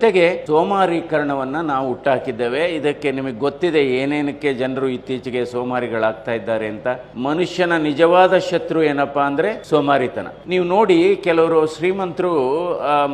ಜೊತೆಗೆ ಸೋಮಾರೀಕರಣವನ್ನ ನಾವು ಹುಟ್ಟಾಕಿದ್ದೇವೆ. ಇದಕ್ಕೆ ನಿಮಗೆ ಗೊತ್ತಿದೆ ಏನೇನಕ್ಕೆ ಜನರು ಇತ್ತೀಚೆಗೆ ಸೋಮಾರಿಗಳಾಗ್ತಾ ಇದ್ದಾರೆ ಅಂತ. ಮನುಷ್ಯನ ನಿಜವಾದ ಶತ್ರು ಏನಪ್ಪಾ ಅಂದ್ರೆ ಸೋಮಾರಿತನ. ನೀವು ನೋಡಿ, ಕೆಲವರು ಶ್ರೀಮಂತರು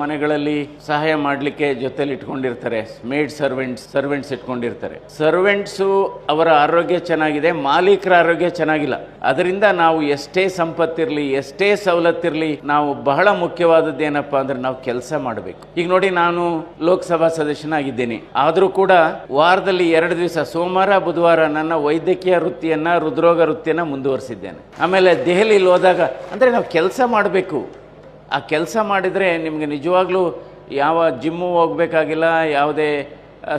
ಮನೆಗಳಲ್ಲಿ ಸಹಾಯ ಮಾಡ್ಲಿಕ್ಕೆ ಜೊತೆಲಿ ಇಟ್ಕೊಂಡಿರ್ತಾರೆ, ಮೇಡ್ ಸರ್ವೆಂಟ್ಸ್ ಇಟ್ಕೊಂಡಿರ್ತಾರೆ. ಸರ್ವೆಂಟ್ಸು ಅವರ ಆರೋಗ್ಯ ಚೆನ್ನಾಗಿದೆ, ಮಾಲೀಕರ ಆರೋಗ್ಯ ಚೆನ್ನಾಗಿಲ್ಲ. ಅದರಿಂದ ನಾವು ಎಷ್ಟೇ ಸಂಪತ್ತಿರಲಿ, ಎಷ್ಟೇ ಸವಲತ್ತಿರಲಿ, ನಾವು ಬಹಳ ಮುಖ್ಯವಾದದ್ದು ಏನಪ್ಪಾ ಅಂದ್ರೆ ನಾವು ಕೆಲಸ ಮಾಡಬೇಕು. ಈಗ ನೋಡಿ, ನಾನು ಲೋಕಸಭಾ ಸದಸ್ಯನಾಗಿದ್ದೇನೆ. ಆದರೂ ಕೂಡ ವಾರದಲ್ಲಿ 2 ದಿವಸ ಸೋಮವಾರ ಬುಧವಾರ ನನ್ನ ವೈದ್ಯಕೀಯ ವೃತ್ತಿಯನ್ನ, ಹೃದ್ರೋಗ ವೃತ್ತಿಯನ್ನ ಮುಂದುವರಿಸಿದ್ದೇನೆ. ಆಮೇಲೆ ದೆಹಲಿಯಲ್ಲಿ ಹೋದಾಗ ಅಂದರೆ ನಾವು ಕೆಲಸ ಮಾಡಬೇಕು. ಆ ಕೆಲಸ ಮಾಡಿದರೆ ನಿಮಗೆ ನಿಜವಾಗ್ಲೂ ಯಾವ ಜಿಮ್ಮು ಹೋಗ್ಬೇಕಾಗಿಲ್ಲ, ಯಾವುದೇ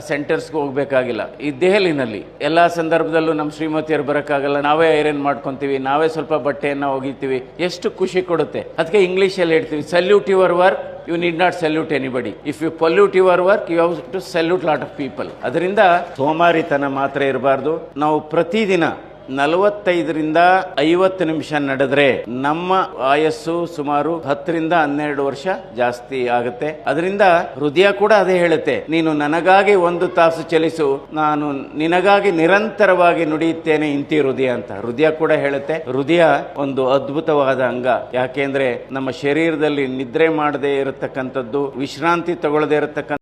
ಸೆಂಟರ್ಸ್ಗೆ ಹೋಗ್ಬೇಕಾಗಿಲ್ಲ. ಈ ದೆಹಲಿನಲ್ಲಿ ಎಲ್ಲ ಸಂದರ್ಭದಲ್ಲೂ ನಮ್ಮ ಶ್ರೀಮತಿಯರು ಬರೋಕ್ಕಾಗಲ್ಲ, ನಾವೇ ಐರನ್ ಮಾಡ್ಕೊತೀವಿ, ನಾವೇ ಸ್ವಲ್ಪ ಬಟ್ಟೆಯನ್ನು ಒಗಿತೀವಿ. ಎಷ್ಟು ಖುಷಿ ಕೊಡುತ್ತೆ. ಅದಕ್ಕೆ ಇಂಗ್ಲೀಷಲ್ಲಿ ಹೇಳ್ತೀವಿ, salute your work, you need not salute anybody. If you pollute your work, you have to salute lot of people. ಅದರಿಂದ ಸೋಮಾರಿತನ ಮಾತ್ರ ಇರಬಾರ್ದು. ನಾವು ಪ್ರತಿದಿನ 45ರಿಂದ 50 ನಿಮಿಷ ನಡೆದ್ರೆ ನಮ್ಮ ಆಯಸ್ಸು ಸುಮಾರು 10ರಿಂದ 12 ವರ್ಷ ಜಾಸ್ತಿ ಆಗುತ್ತೆ. ಅದರಿಂದ ಹೃದಯ ಕೂಡ ಅದೇ ಹೇಳುತ್ತೆ, ನೀನು ನನಗಾಗಿ 1 ತಾಸು ಚಲಿಸು, ನಾನು ನಿನಗಾಗಿ ನಿರಂತರವಾಗಿ ನುಡಿಯುತ್ತೇನೆ ಇಂತಿ ಹೃದಯ ಅಂತ ಹೃದಯ ಕೂಡ ಹೇಳುತ್ತೆ. ಹೃದಯ ಒಂದು ಅದ್ಭುತವಾದ ಅಂಗ. ಯಾಕೆಂದ್ರೆ ನಮ್ಮ ಶರೀರದಲ್ಲಿ ನಿದ್ರೆ ಮಾಡದೇ ಇರತಕ್ಕಂಥದ್ದು, ವಿಶ್ರಾಂತಿ ತಗೊಳ್ಳದೇ ಇರತಕ್ಕಂಥ